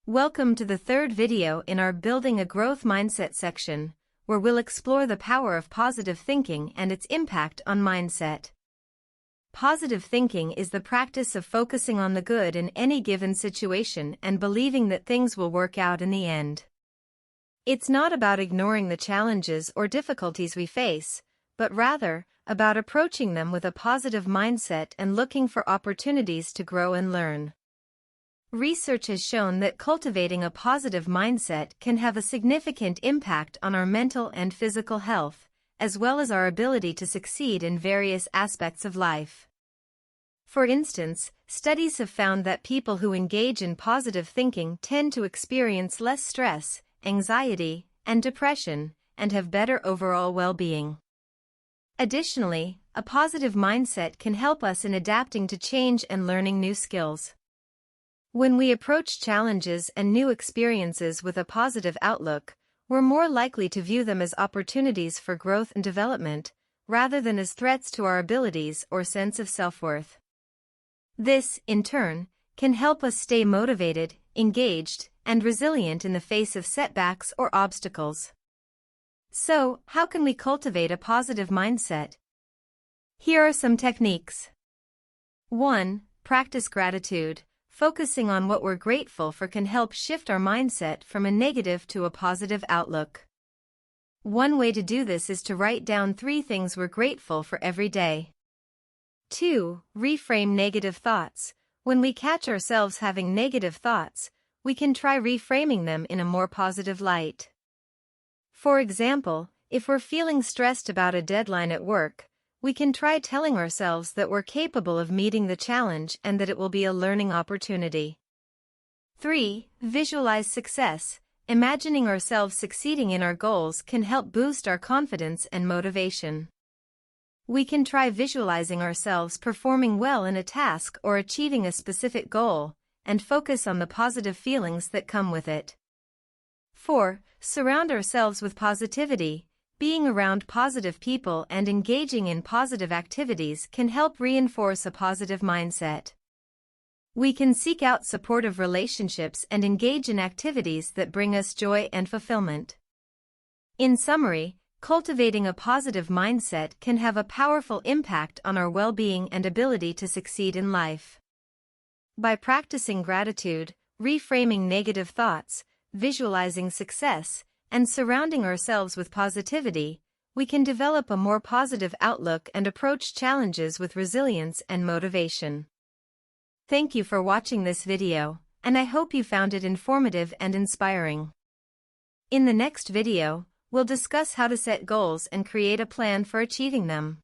Welcome to the third video in our Building a Growth Mindset section, where we'll explore the power of positive thinking and its impact on mindset. Positive thinking is the practice of focusing on the good in any given situation and believing that things will work out in the end. It's not about ignoring the challenges or difficulties we face, but rather about approaching them with a positive mindset and looking for opportunities to grow and learn. Research has shown that cultivating a positive mindset can have a significant impact on our mental and physical health, as well as our ability to succeed in various aspects of life. For instance, studies have found that people who engage in positive thinking tend to experience less stress, anxiety, and depression, and have better overall well-being. Additionally, a positive mindset can help us in adapting to change and learning new skills. When we approach challenges and new experiences with a positive outlook, we're more likely to view them as opportunities for growth and development, rather than as threats to our abilities or sense of self-worth. This, in turn, can help us stay motivated, engaged, and resilient in the face of setbacks or obstacles. So, how can we cultivate a positive mindset? Here are some techniques. 1. Practice gratitude. Focusing on what we're grateful for can help shift our mindset from a negative to a positive outlook. One way to do this is to write down 3 things we're grateful for every day. 2. Reframe negative thoughts. When we catch ourselves having negative thoughts, we can try reframing them in a more positive light. For example, if we're feeling stressed about a deadline at work, we can try telling ourselves that we're capable of meeting the challenge and that it will be a learning opportunity. 3. Visualize success. Imagining ourselves succeeding in our goals can help boost our confidence and motivation. We can try visualizing ourselves performing well in a task or achieving a specific goal, and focus on the positive feelings that come with it. 4. Surround ourselves with positivity. Being around positive people and engaging in positive activities can help reinforce a positive mindset. We can seek out supportive relationships and engage in activities that bring us joy and fulfillment. In summary, cultivating a positive mindset can have a powerful impact on our well-being and ability to succeed in life. By practicing gratitude, reframing negative thoughts, visualizing success, and surrounding ourselves with positivity, we can develop a more positive outlook and approach challenges with resilience and motivation. Thank you for watching this video, and I hope you found it informative and inspiring. In the next video, we'll discuss how to set goals and create a plan for achieving them.